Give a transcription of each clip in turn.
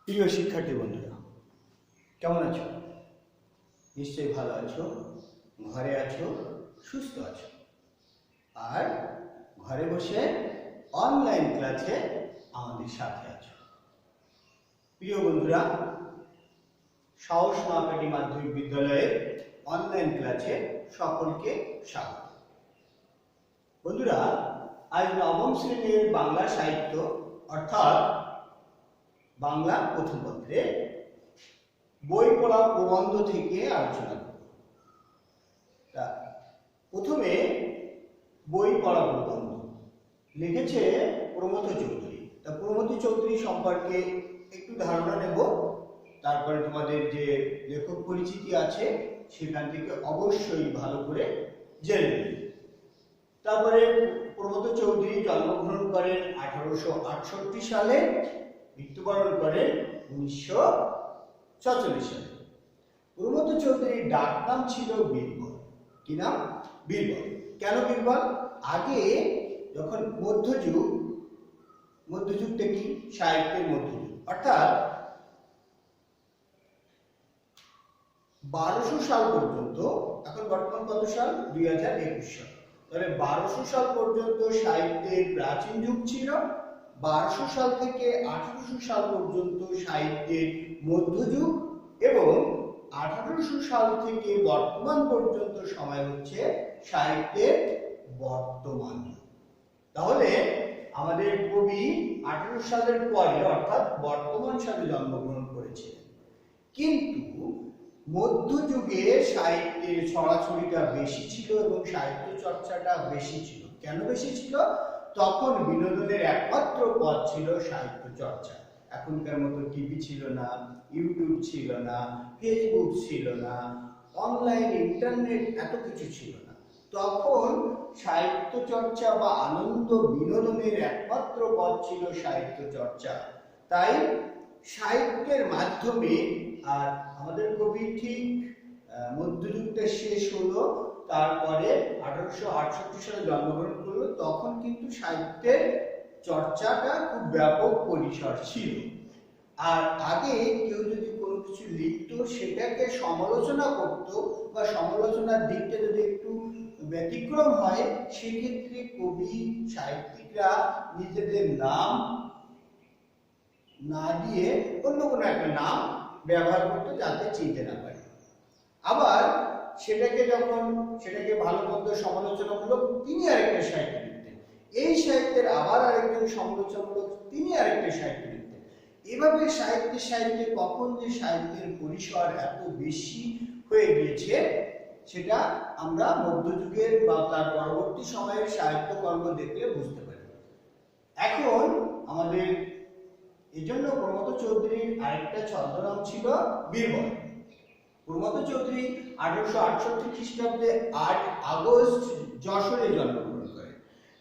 প্রিয় শিক্ষার্থী বন্ধুরা, কেমন আছো? নিশ্চয়ই ভালো আছো, ঘরে আছো, সুস্থ আছো, আর ঘরে বসে অনলাইন ক্লাসে আমাদের সাথে আছো। প্রিয় বন্ধুরা, সাহস মাকাটি মাধ্যমিক বিদ্যালয়ের অনলাইন ক্লাসে সকলকে স্বাগত। বন্ধুরা, আজ নবম শ্রেণীর বাংলা সাহিত্য অর্থাৎ বাংলা প্রথম পত্রে বই পড়া প্রবন্ধ থেকে আলোচনা করব। প্রথমে বই পড়া প্রবন্ধ লিখেছে প্রমথ চৌধুরী। প্রমথ চৌধুরী সম্পর্কে একটু ধারণা নেব, তারপরে তোমাদের যে লেখক পরিচিতি আছে সেখান থেকে অবশ্যই ভালো করে জেনে নেব। তারপরে প্রমথ চৌধুরী জন্মগ্রহণ করেন 1868 সালে, মৃত্যুবরণ করেন 1946 সালে। প্রমথ চৌধুরীর ডাক নাম ছিল বীরবল। কি নাম? বীরবল। কেন বীরবল? আগে যখন মধ্যযুগটা কি? সাহিত্যের মধ্যযুগ, অর্থাৎ 1200 সাল পর্যন্ত। এখন বর্তমান কত সাল? 2021 সাল। তাহলে 1200 সাল পর্যন্ত সাহিত্যের প্রাচীন যুগ ছিল। 1200 সাল থেকে 1800 সাল পর্যন্ত সাহিত্যের মধ্যযুগ, এবং 1800 সাল থেকে বর্তমান পর্যন্ত সময় হচ্ছে সাহিত্যের বর্তমান যুগ। তাহলে আমাদের কবি 1800 সালের পরে অর্থাৎ বর্তমান সালে জন্মগ্রহণ করেছিলেন, কিন্তু মধ্যযুগে সাহিত্যের ছড়াছড়িটা বেশি ছিল এবং সাহিত্য চর্চাটা বেশি ছিল। কেন বেশি ছিল? তখন বিনোদনের একমাত্র পথ ছিল সাহিত্য চর্চা। এখনকার মতো টিভি ছিল না, ইউটিউব ছিল না, ফেসবুক ছিল না, অনলাইন ইন্টারনেট এত কিছু ছিল না। তখন সাহিত্য চর্চা বা আনন্দ বিনোদনের একমাত্র পথ ছিল সাহিত্য চর্চা। তাই সাহিত্যের মাধ্যমে, আর আমাদের কবি ঠিক মধ্যযুগটা শেষ হলো, তারপরে 1868 সালে জন্মগ্রহণ করলো, তখন কিন্তু সাহিত্যের চর্চাটা খুব ব্যাপক পরিসর ছিল। আর আগে কেউ যদি কোনো কিছু লিখতো, সেটাকে সমালোচনা করত বা সমালোচনার দিকটা যদি একটু ব্যতিক্রম হয়, সেক্ষেত্রে কবি সাহিত্যিকরা নিজেদের নাম না দিয়ে অন্য কোনো একটা নাম ব্যবহার করতো, যাতে চিনতে না পারে। আবার সেটাকে ভালো মন্দ সমালোচনামূলক তিনি আরেকটা সাহিত্য লিখতেন, এই সাহিত্যের আবার আরেকজন সমালোচনামূলক তিনি আরেকটা সাহিত্য লিখতেন। এভাবে সাহিত্যে কখন যে সাহিত্যের পরিসর এত বেশি হয়ে গিয়েছে, সেটা আমরা মধ্যযুগের বা তার পরবর্তী সময়ের সাহিত্যকর্ম দেখলে বুঝতে পারি। এখন আমাদের এই জন্য প্রমথ চৌধুরীর আরেকটা ছদ্মনাম ছিল বীরবল। প্রমথ চৌধুরী 1868 খ্রিস্টাব্দে 8 আগস্ট যশোরে জন্মগ্রহণ করেন।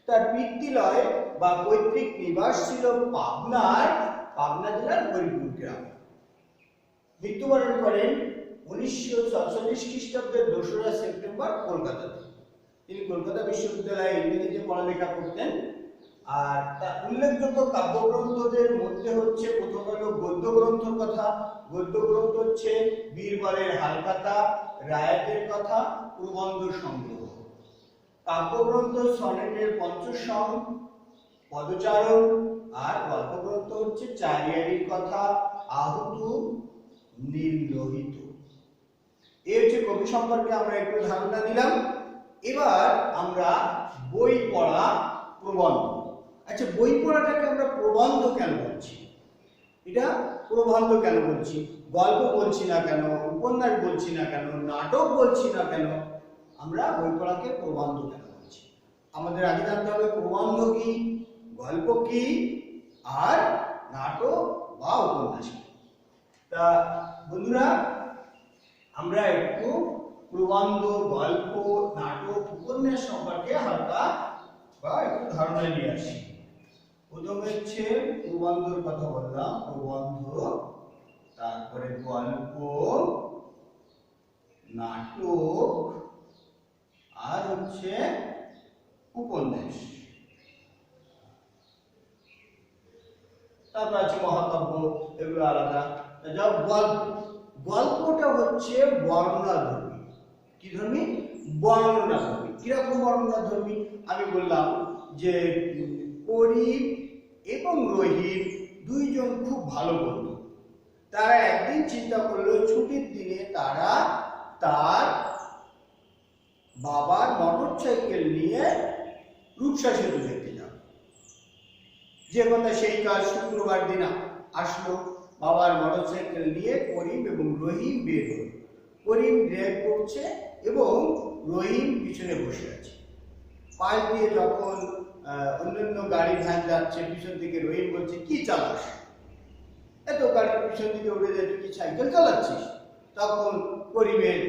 তার পিতৃলয় বা পৈতৃক নিবাস ছিল পাবনা জেলার হরিপুর গ্রামে। মৃত্যুবরণ করেন 1947 খ্রিস্টাব্দের 2রা সেপ্টেম্বর কলকাতাতে। তিনি কলকাতা বিশ্ববিদ্যালয়ে ইংরেজিতে পড়ালেখা করতেন। আর তার উল্লেখযোগ্য কাব্যগ্রন্থদের মধ্যে হচ্ছে, প্রথম হলো গদ্য গ্রন্থর কথা। গদ্য গ্রন্থ হচ্ছে বীরবলের হালখাতা, রায়াতের কথা, প্রবন্ধ সংগ্রহ। কাব্যগ্রন্থ সনেটের পঞ্চসং, পদচারণ। আর গল্পগ্রন্থ হচ্ছে চারিয়ারির কথা, আহুত, নীললোহিত। এই হচ্ছে কবি সম্পর্কে আমরা একটু ধারণা দিলাম। এবার আমরা বই পড়া প্রবন্ধ। আচ্ছা, বই পড়াটাকে আমরা প্রবন্ধ কেন বলছি? এটা প্রবন্ধ কেন বলছি? গল্প বলছি না কেন, উপন্যাস বলছি না কেন, নাটক বলছি না কেন? আমরা বই পড়াকে প্রবন্ধ কেন বলছি? আমাদের আগে জানতে হবে প্রবন্ধ কি, গল্প কি, আর নাটক বা উপন্যাস কি। তা বন্ধুরা, আমরা একটু প্রবন্ধ, গল্প, নাটক, উপন্যাস সম্পর্কে হালকা বা একটু ধারণা নিয়ে আসি। প্রথমে হচ্ছে প্রবন্ধের কথা বললাম, প্রবন্ধ, তারপরে গল্প, নাটক, আর হচ্ছে উপন্যাস। তারপর আছে মহাকাব্য, এগুলো আলাদা। যাও গল্প, গল্পটা হচ্ছে বর্ণনাধর্মী। কি ধর্মী? বর্ণনাধর্মী। কিরকম বর্ণনাধর্মী? আমি বললাম যে করিম এবং রহিম দুইজন খুব ভালো বন্ধু। তারা একদিন চিন্তা করলো ছুটির দিনে তারা তার বাবার মোটর সাইকেল নিয়ে রূপসা সেতু দেখতে যাবে। যে কথা সেই কাজ, শুক্রবার দিন আসলো, বাবার মোটর সাইকেল নিয়ে করিম এবং রহিম বের হল। করিম ড্রাইভ করছে এবং রহিম পিছনে বসে আছে। পাশ দিয়ে যখন অন্যান্য গাড়ি ভ্যান যাচ্ছে, পিছন থেকে রহিম বলছে, কি চালাস? এত গাড়ির পিছন দিকে উঠে যায়, তুই কি সাইকেল চালাচ্ছিস? তখন করিমের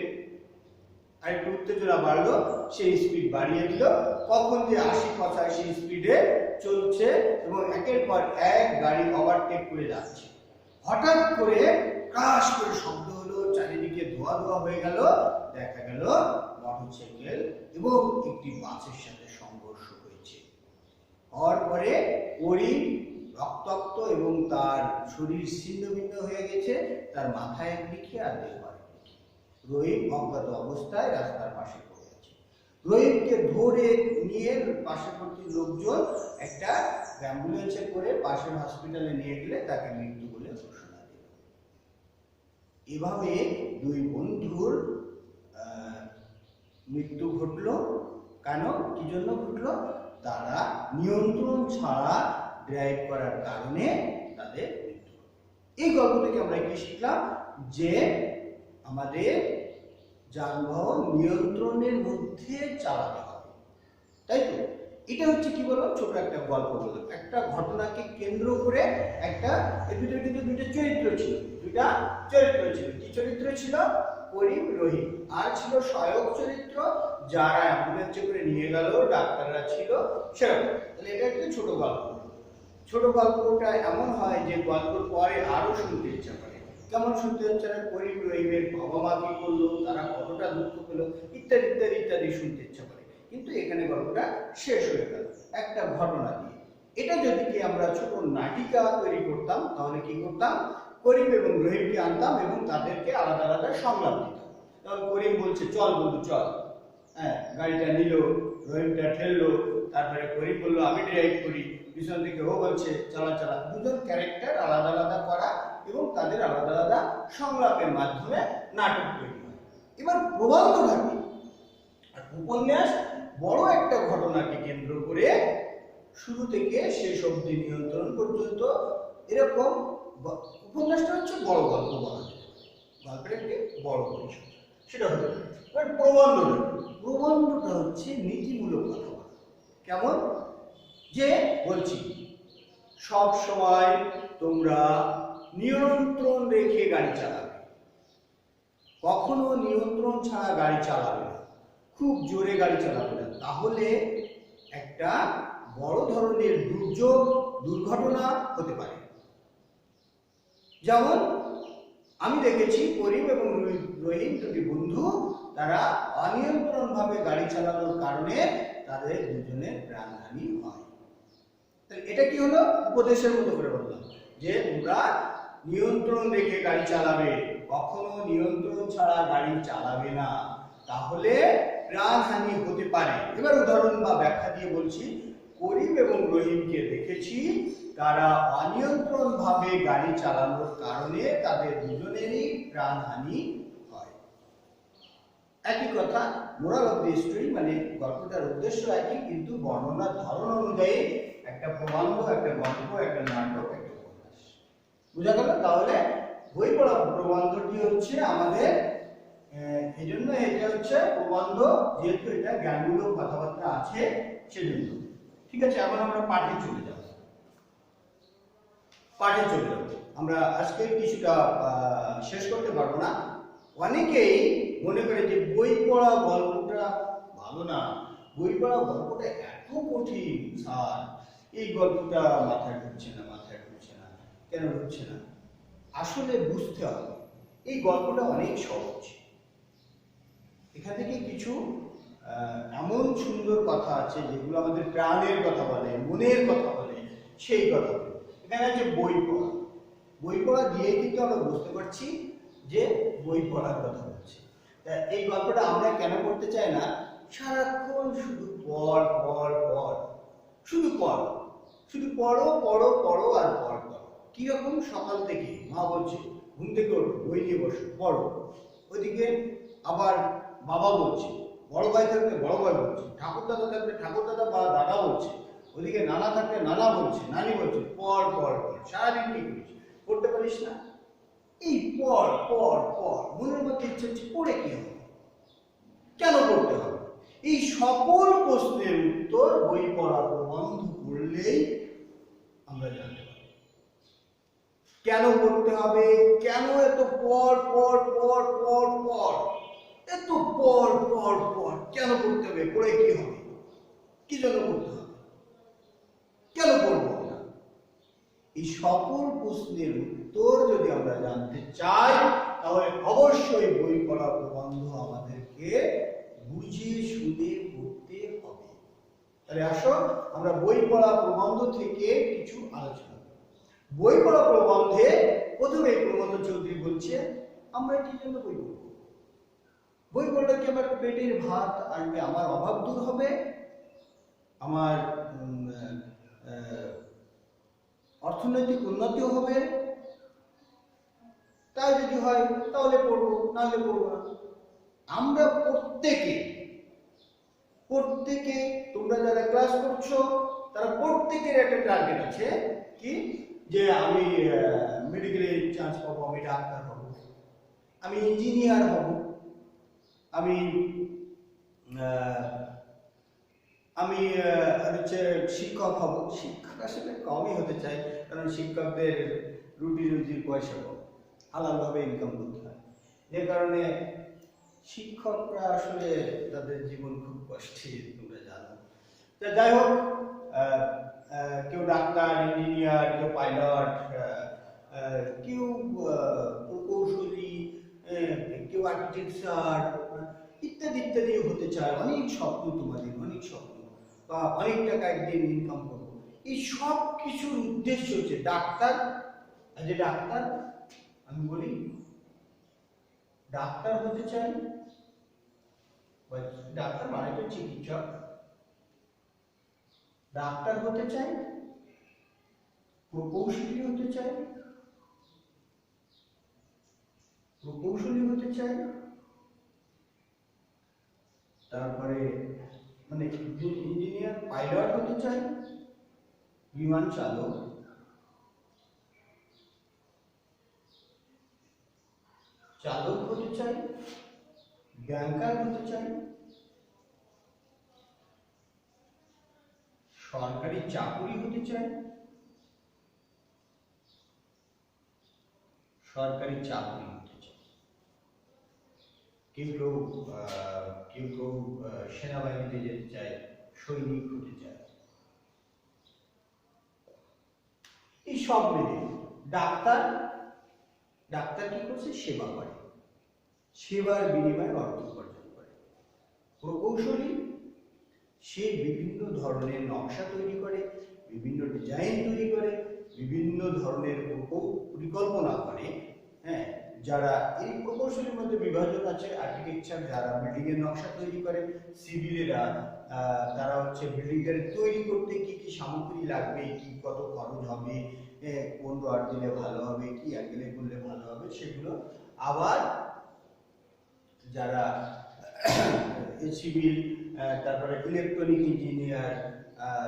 আরেকটু উত্তেজনা বাড়লো, সেই স্পিড বাড়িয়ে দিল। কখন যে 80-85 স্পিডে চলছে এবং একের পর এক গাড়ি ওভারটেক করে যাচ্ছে। হঠাৎ করে ক্রাশ করে শব্দ হলো, চারিদিকে ধোয়া ধোয়া হয়ে গেল। দেখা গেল মোটরসাইকেল এবং একটি বাসের সাথে সংঘর্ষ হয়েছে। হওয়ার পরে করিম রক্তাক্ত এবং তার শরীর ছিন্ন ভিন্ন হয়ে গেছে, তার মাথায় একদিকে আর দেহ আরেকদিকে। রহিম অজ্ঞাত অবস্থায় রাস্তার পাশে পড়ে আছে। রহিমকে ধরে নিয়ে পার্শ্ববর্তী লোকজন একটা অ্যাম্বুলেন্সে করে পাশের হসপিটালে নিয়ে গেলে তাকে মৃত্যু বলে ঘোষণা দিল। এভাবে দুই বন্ধুর মৃত্যু ঘটলো। কেন? কি জন্য ঘটলো? তারা নিয়ন্ত্রণ ছাড়া ড্রাইভ করার কারণে তাদের মৃত্যু। এই গল্প থেকে আমরা কি শিখলাম? যে আমাদের যানবাহন নিয়ন্ত্রণের মধ্যে চালাতে হবে, তাই তো? এটা হচ্ছে কি বলো, ছোট একটা গল্প বললাম, একটা ঘটনাকে কেন্দ্র করে একটা, এর ভিতরে কিন্তু দুইটা চরিত্র ছিল। কি চরিত্র ছিল? করিম, রহিম। আর ছিল সহায়ক চরিত্র, যারা অ্যাম্বুলেন্সে করে নিয়ে গেল, ডাক্তাররা ছিল, সেরকম। তাহলে এটা একটা ছোট গল্প। ছোট গল্পটা এমন হয় যে গল্পের পরে আরো শুনতে ইচ্ছা করে। কেমন শুনতে ইচ্ছা করে? করিম রহিমের বাবা মা কি করলো, তারা কতটা দুঃখ পেলো, ইত্যাদি ইত্যাদি ইত্যাদি শুনতে ইচ্ছা করে। কিন্তু এখানে গল্পটা শেষ হয়ে গেল একটা ঘটনা দিয়ে। এটা যদি কি আমরা ছোট নাটিকা তৈরি করতাম, তাহলে কি করতাম? করিম এবং রহিমকে আনতাম এবং তাদেরকে আলাদা আলাদা সংলাপ দিতাম। তখন করিম বলছে, চল বন্ধু চল। হ্যাঁ, গাড়িটা নিল, রহিমটা ঠেললো, তারপরে করিম বললো আমি ড্রাইভ করি, পিছন থেকে ও বলছে চালা চালা। দুজন ক্যারেক্টার আলাদা আলাদা করা এবং তাদের আলাদা আলাদা সংলাপের মাধ্যমে নাটক তৈরি হয়। এবার প্রবন্ধটা কি? আর উপন্যাস বড় একটা ঘটনাকে কেন্দ্র করে শুরু থেকে শেষ অবধি নিয়ন্ত্রণ পর্যন্ত এরকম। উপন্যাসটা হচ্ছে বড় গল্প বলা যায়, গল্পের একটি বড় পরিসর, সেটা হতে পারে। এবার প্রবন্ধটা হচ্ছে নীতিমূলক কথা বলা। কেমন? যে বলছি সব সময় তোমরা নিয়ন্ত্রণ রেখে গাড়ি চালাবে, কখনো নিয়ন্ত্রণ ছাড়া গাড়ি চালাবে না, খুব জোরে গাড়ি চালাবে না, তাহলে একটা বড় ধরনের দুর্যোগ, দুর্ঘটনা হতে পারে। যেমন আমি দেখেছি করিম এবং রহিম দুটি বন্ধু, তারা অনিয়ন্ত্রণভাবে গাড়ি চালানোর কারণে তাদের দুজনের প্রাণহানি হয়। তাহলে এটা কি হলো? উপদেশের মতো করে বললাম যে তোমরা নিয়ন্ত্রণ রেখে গাড়ি চালাবে, কখনো নিয়ন্ত্রণ ছাড়া গাড়ি চালাবে না, তাহলে প্রাণহানি হতে পারে। এবার উদাহরণ বা ব্যাখ্যা দিয়ে বলছি। করিম এবং রহিমকে দেখেছি, তারা অনিয়ন্ত্রণভাবে গাড়ি চালানোর কারণে তাদের দুজনেরই প্রাণহানি হয়। একই কথা, মোরাল অফ দি স্টোরি, মানে গল্পটার উদ্দেশ্য একই, কিন্তু বর্ণনার ধরন অনুযায়ী একটা প্রবন্ধ, একটা গল্প, একটা নাটক, একটা উপন্যাস। বুঝা গেল? তাহলে বই পড়া প্রবন্ধটি হচ্ছে আমাদের, এই জন্য এটা হচ্ছে প্রবন্ধ, যেহেতু এটা জ্ঞানমূলক কথাবার্তা আছে সেজন্য। ঠিক আছে, এখন আমরা পাঠে চলে যাব। আমরা আজকে কিছুটা শেষ করতে পারবো না। অনেকেই মনে করে যে বই পড়া গল্পটা ভালো না, বই পড়া গল্পটা এত কঠিন স্যার, এই গল্পটা মাথায় ঢুকছে না। কেন ঢুকছে না? আসলে বুঝতে হবে এই গল্পটা অনেক সহজ। এখান থেকে কিছু এমন সুন্দর কথা আছে যেগুলো আমাদের প্রাণের কথা বলে, মনের কথা বলে, সেই কথা বলে। এখানে আছে বই পড়া। বই পড়া দিয়ে কিন্তু আমরা বুঝতে পারছি যে বই পড়ার কথা বলছি। তা এই গল্পটা আমরা কেন পড়তে চাই না? সারাক্ষণ শুধু পড় পড় পড়, শুধু পড়, শুধু পড়ো পড়ো পড়ো আর পড় পড়ো। কিরকম? সকাল থেকে মা বলছে ঘুম থেকে ওঠো, বই নিয়ে বসো, পড়ো। ওইদিকে আবার বাবা বলছে, বড় ভাই থাকলে বড় ভাই বলছে, ঠাকুর দাদা থাকলে ঠাকুর দাদা বা দাদা বলছে, ওইদিকে নানা থাকলে নানা বলছে, নানি বলছে পড় পড় পড়। সারাদিন কি করিস? পড়তে পারিস না? এই পড় পড় পড়, মনের মধ্যে ইচ্ছে হচ্ছে পড়ে কি হবে, কেন পড়তে হবে? এই সকল প্রশ্নের উত্তর বই পড়া প্রবন্ধ পড়লেই আমরা জানতে পারি। কেন পড়তে হবে? কেন এত পড় পড় পড় পড় পড়, এত পড় পড় পড় কেন পড়তে হবে? পড়ে কি হবে? কি জন্য পড়তে হবে? কেন পড়বো আমরা? এই সকল প্রশ্নের উত্তর যদি আমরা জানতে চাই তাহলে অবশ্যই বই পড়া প্রবন্ধ আমাদেরকে বুঝে শুনে পড়তে হবে। তাহলে আসো আমরা বই পড়া প্রবন্ধ থেকে কিছু আলোচনা করি। বই পড়া প্রবন্ধে প্রথমে প্রমথ চৌধুরী বলছে আমরা কি জন্য বই পড়ব? বই পড়লে কি আমার পেটের ভাত আসবে, আমার অভাব দূর হবে, আমার অর্থনৈতিক উন্নতিও হবে? তাই যদি হয় তাহলে পড়বো, নাহলে পড়বো না। আমরা প্রত্যেকে তোমরা যারা ক্লাস করছো তারা প্রত্যেকের একটা টার্গেট আছে, কি? যে আমি মেডিকেলে চান্স পাবো, আমি ডাক্তার হব, আমি ইঞ্জিনিয়ার হব, আমি আমি হচ্ছে শিক্ষক হব। শিক্ষক আসলে কমই হতে চাই, কারণ শিক্ষকদের রুটি রুজির পয়সা কম, হালালভাবে ইনকাম করতে হয়, যে কারণে শিক্ষকরা আসলে তাদের জীবন খুব কষ্টের, তোমরা জানো। তা যাই হোক, কেউ ডাক্তার, ইঞ্জিনিয়ার, কেউ পাইলট, কেউ প্রকৌশলী, কেউ আর্কিটেকচার ইত্যাদি ইত্যাদি হতে চায়। অনেক স্বপ্ন তোমাদের, অনেক স্বপ্ন, বা অনেক টাকা একদিন ইনকাম করবো। এই সব কিছুর উদ্দেশ্য হচ্ছে ডাক্তার। যে ডাক্তার আমি বলি ডাক্তার হতে চাই, ডাক্তার মানে তো চিকিৎসক। ডাক্তার হতে চাই, প্রকৌশলী হতে চাই, তারপরে মানে ইঞ্জিনিয়ার, পাইলট হতে চাই, বিমান চালক, হতে চাই, ব্যাংকার হতে চাই, সরকারি চাকরি হতে চাই, কেউ কেউ সেনাবাহিনীতে যেতে চায়, সৈনিক হতে চায়। এই সব মিলে ডাক্তার কি করছে? সেবা করে, সেবার বিনিময়ে অর্থ উপার্জন করে। প্রকৌশলী সে বিভিন্ন ধরনের নকশা তৈরি করে, বিভিন্ন ডিজাইন তৈরি করে, বিভিন্ন ধরনের পরিকল্পনা করে। হ্যাঁ, যারা এই প্রকৌশলীর মধ্যে বিভাজন আছে, আর্কিটেকচার যারা বিল্ডিং এর নকশা তৈরি করে, সিভিলেরা তারা হচ্ছে বিল্ডিং এর তৈরি করতে কি কি সামগ্রী লাগবে, কি কত খরচ হবে, কোন রড দিলে ভালো হবে, কি অ্যাঙ্গেলে করলে ভালো হবে, সেগুলো আবার যারা সিভিল, তারপরে ইলেকট্রনিক ইঞ্জিনিয়ার,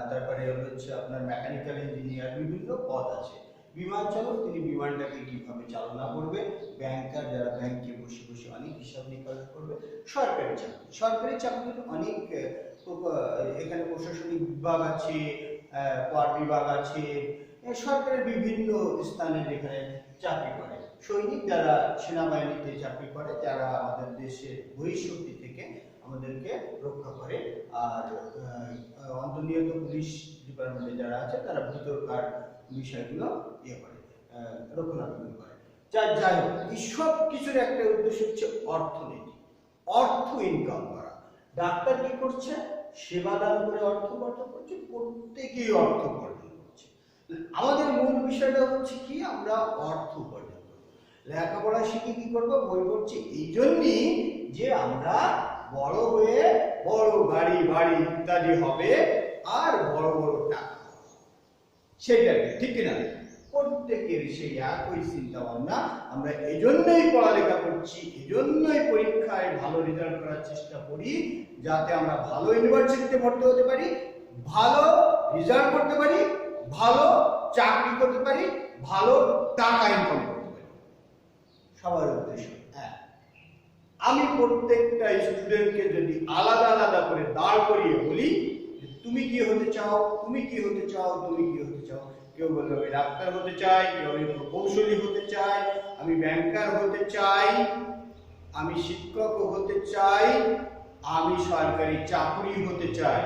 তারপরে হচ্ছে আপনার মেকানিক্যাল ইঞ্জিনিয়ার, বিভিন্ন পদ আছে। বিমান চালক, তিনি বিমানটাকে কিভাবে চালনা করবে। ব্যাংকার, যারা ব্যাংকে বসে বসে অনেক হিসাব নিকাশ করবে। সরকারি চাকরির অনেক এখানে প্রশাসনিক বিভাগ আছে, কর বিভাগ আছে, সরকারের বিভিন্ন স্থানে যেখানে চাকরি করে। সৈনিক, যারা সেনাবাহিনীতে চাকরি করে, যারা আমাদের দেশের বহিঃশক্তি থেকে আমাদেরকে রক্ষা করে। আর অন্তর্নিহিত পুলিশ ডিপার্টমেন্টে যারা আছে, তারা ভিতরকার বিষয়গুলো করে, রক্ষণাবেক্ষণ করে। যাই হোক, এই সব কিছুর একটা উদ্দেশ্য হচ্ছে অর্থনীতি, অর্থ ইনকাম করা। ডাক্তার কি করছে? সেবা দান করে অর্থ উপার্জন করছে, প্রত্যেকেই অর্থ উপার্জন করছে। আমাদের মূল বিষয়টা হচ্ছে কি, আমরা অর্থ উপার্জন করবো। লেখাপড়া শিখে কি করবো? বই পড়ছি এই জন্যই যে আমরা বড় হয়ে বড় গাড়ি বাড়ি ইত্যাদি হবে আর বড় বড় টাকা, সেটাকে ঠিক কিনা? প্রত্যেকের সেই একই চিন্তা ভাবনা। আমরা এই জন্যই পড়ালেখা করছি, এই জন্যই পরীক্ষায় ভালো রেজাল্ট করার চেষ্টা করি, যাতে আমরা ভালো ইউনিভার্সিটিতে ভর্তি হতে পারি, ভালো রেজাল্ট করতে পারি, ভালো চাকরি করতে পারি, ভালো টাকা ইনকাম করতে পারি। সবার উদ্দেশ্য এক। আমি প্রত্যেকটা স্টুডেন্টকে যদি আলাদা আলাদা করে দাঁড় করিয়ে বলি তুমি কি হতে চাও, তুমি কি হতে চাও, তুমি কি হতে চাও, কেউ বলবে আমি ডাক্তার হতে চাই, কেউ আমি প্রকৌশলী হতে চাই, আমি ব্যাংকার হতে চাই, আমি শিক্ষক হতে চাই, আমি সরকারি চাকরি হতে চাই।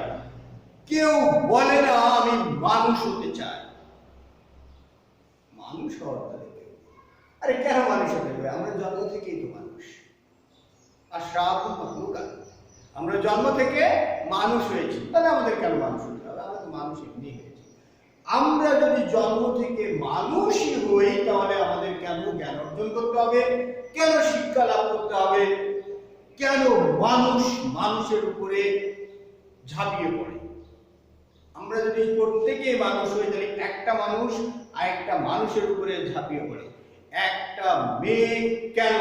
কেউ বলে না আমি মানুষ হতে চাই। মানুষ হওয়ার তাহলে আরে কেন মানুষ হতে হবে? আমরা জন্ম থেকেই তো মানুষ। আর আমরা জন্ম থেকে মানুষ হয়েছি, তাহলে আমাদের কেন মানুষ হতে হবে? আমরা তো মানুষ এমনি হয়েছি। আমরা যদি জন্ম থেকে মানুষই হই তাহলে আমাদের কেন জ্ঞান অর্জন করতে হবে, কেন শিক্ষা লাভ করতে হবে, কেন মানুষ মানুষের উপরে ঝাঁপিয়ে পড়ে? আমরা যদি প্রত্যেকে মানুষ হই তাহলে একটা মানুষ আরেকটা মানুষের উপরে ঝাঁপিয়ে পড়ে। একটা মেয়ে কেন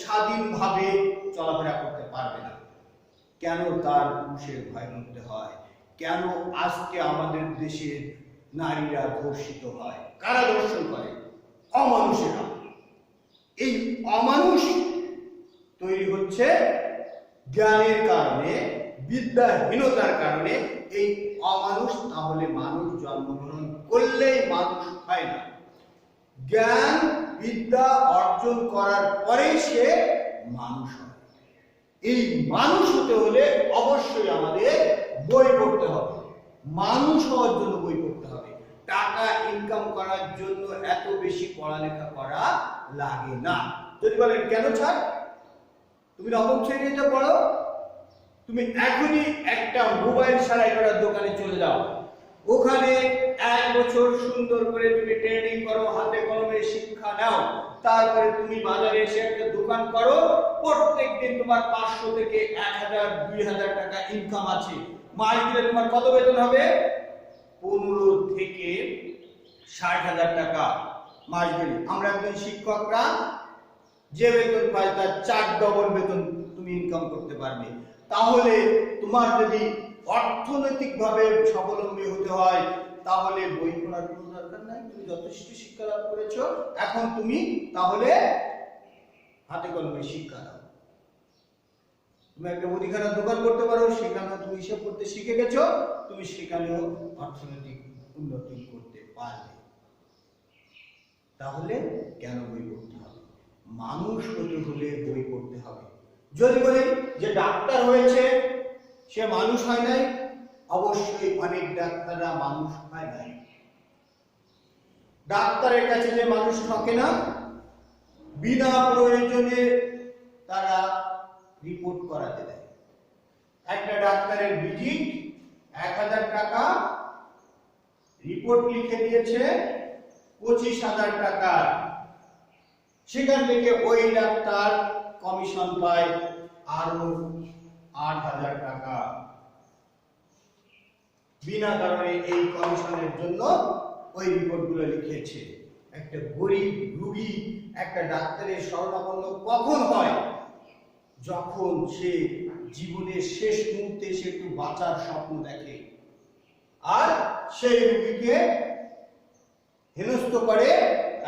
স্বাধীনভাবে চলাফেরা করতে পারবে না? কেন তার পুরুষের ভয় করতে হয়? কেন আজকে আমাদের দেশের নারীরা ধর্ষিত হয়? কারা ধর্ষণ করে? অমানুষেরা। এই অমানুষ তৈরি হচ্ছে জ্ঞানের কারণে, বিদ্যাহীনতার কারণে। এই অমানুষ তাহলে মানুষ জন্মগ্রহণ করলেই মানুষ হয় না। জ্ঞান বিদ্যা অর্জন করার পরেই সে মানুষ হয়। এই মানুষ হতে হলে অবশ্যই আমাদের বই পড়তে হবে। মানুষ হওয়ার জন্য বই পড়তে হবে। টাকা ইনকাম করার জন্য এত বেশি পড়ালেখা করা লাগে না। যদি বলেন কেন ছাড়, তুমি নবম শ্রেণীতে পড়ো, তুমি এখনই একটা মোবাইল সেলাই করার দোকানে চলে যাও, ওখানে 1 বছর সুন্দর করে তুমি ট্রেনিং করো, হাতে কলমে শিক্ষা নাও, তারপরে তুমি বাজারে এসে একটা দোকান করো, প্রত্যেকদিন তোমার 500 থেকে 1000 2000 টাকা ইনকাম আছে। মাস দিলে তোমার কত বেতন হবে? 15 থেকে 60,000 টাকা মাস দিলে। আমরা একজন শিক্ষকরা যে বেতন পাই তার 4 ডবল বেতন তুমি ইনকাম করতে পারবে। তাহলে তোমার যদি অর্থনৈতিকভাবে স্বাবলম্বী হতে হয় তাহলে বই পড়ার কোনো দরকার নাই। তুমি যথেষ্ট শিক্ষা লাভ করেছো, এখন তুমি তাহলে হাতে কলমে শিক্ষা দাও। তুমি একটা মুদিখানার দোকান করতে পারো, সেখানে তুমি হিসাব করতে শিখে গেছো, তুমি সেখানেও অর্থনৈতিক উন্নতি করতে পারবে। তাহলে কেন বই পড়তে হবে? মানুষ হতে হলে বই পড়তে হবে। যদি বলি যে ডাক্তার হয়েছে সে মানুষ হয় নাই, অবশ্যই অনেক ডাক্তাররা মানুষ হয় নাই। ডাক্তারের কাছে যে মানুষ ঠকে না, বিনা প্রয়োজনে তারা রিপোর্ট করাতে দেয়। একটা ডাক্তারের ভিজিট 1000 টাকা, রিপোর্ট লিখে দিয়েছে 25,000 টাকা। সেখান থেকে ওই ডাক্তার কমিশন পায় আরো 8,000 টাকা। বিনা কারণে এই কমিশনের জন্য ওই রিপোর্টগুলো লিখেছে। একটা গরিব রোগী একটা ডাক্তারের শরণাপন্ন কখন হয়? যখন সে জীবনের শেষ মুহূর্তে সে একটু বাঁচার স্বপ্ন দেখে, আর সেই রোগীকে হেনস্থ করে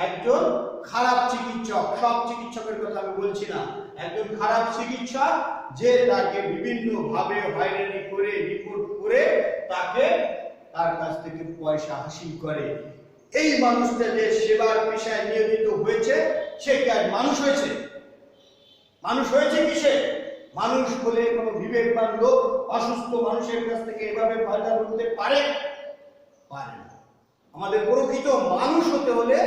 একজন খারাপ চিকিৎসক। সব চিকিৎসকের কথা আমি বলছি না, একজন খারাপ চিকিৎসক যে তাকে বিভিন্ন ভাবে হয়রানি করে রিপোর্ট করে তাকে তার কাছ থেকে পয়সা হাসিল করে। এই মানুষটা যে সেবার পেশায় নিয়োজিত হয়েছে সে কি আর মানুষ হয়েছে? মানুষ হয়েছে কিসে? মানুষ বলে কোনো বিবেকবান লোক অসুস্থ মানুষের কাছ থেকে এভাবে ফায়দা করতে পারে? পারে না। আমাদের প্রকৃত মানুষ হতে হলে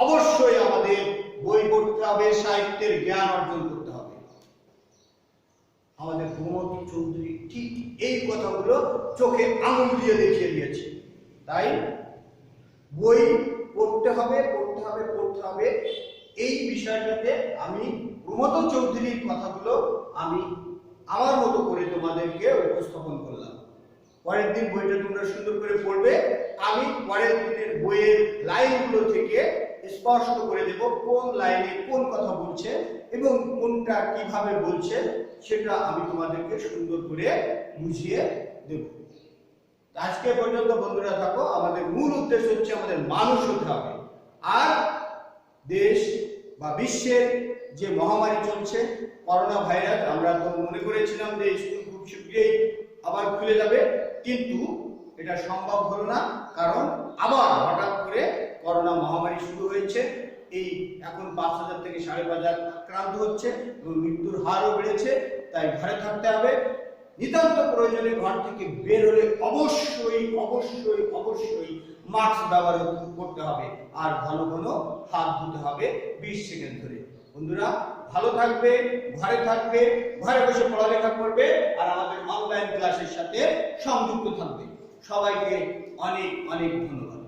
অবশ্যই আমাদের বই পড়তে হবে, সাহিত্যের জ্ঞান অর্জন করতে হবে। আমাদের প্রমথ চৌধুরী ঠিক এই কথাগুলো চোখে আঙুল দিয়ে দেখিয়ে দিয়েছে। তাই বই পড়তে হবে পড়তে হবে পড়তে হবে। এই বিষয়টাতে আমি প্রমথ চৌধুরীর কথাগুলো আমি আমার মতো করে তোমাদেরকে উপস্থাপন করলাম। পরের দিন বইটা তোমরা সুন্দর করে পড়বে। আমি পরের দিনের বইয়ের লাইনগুলো থেকে স্পষ্ট করে দেব কোন লাইনে কোন কথা বলছে এবং কোনটা কিভাবে বলছে, সেটা আমি তোমাদেরকে সুন্দর করে বুঝিয়ে দেব। আজকে পর্যন্ত বন্ধুরা থাকো। আমাদের মূল উদ্দেশ্য হচ্ছে আমাদের মানুষ হতে হবে। আর দেশ বা বিশ্বের যে মহামারী চলছে করোনা ভাইরাস, আমরা তো মনে করেছিলাম যে স্কুল খুব শীঘ্রই আবার খুলে যাবে, কিন্তু এটা সম্ভব হলো না। কারণ আবার হঠাৎ করে করোনা মহামারী শুরু হয়েছে। এই এখন ৫,০০০ থেকে ৫,৫০০ আক্রান্ত হচ্ছে এবং মৃত্যুর হারও বেড়েছে। তাই ঘরে থাকতে হবে। নিতান্ত প্রয়োজনে ঘর থেকে বের হলে অবশ্যই অবশ্যই অবশ্যই মাস্ক ব্যবহার করতে হবে আর ঘন ঘন হাত ধুতে হবে ২০ সেকেন্ড ধরে। বন্ধুরা ভালো থাকবে, ঘরে থাকবে, ঘরে বসে পড়ালেখা করবে আর আমাদের অনলাইন ক্লাসের সাথে সংযুক্ত থাকবে। সবাইকে অনেক অনেক ধন্যবাদ।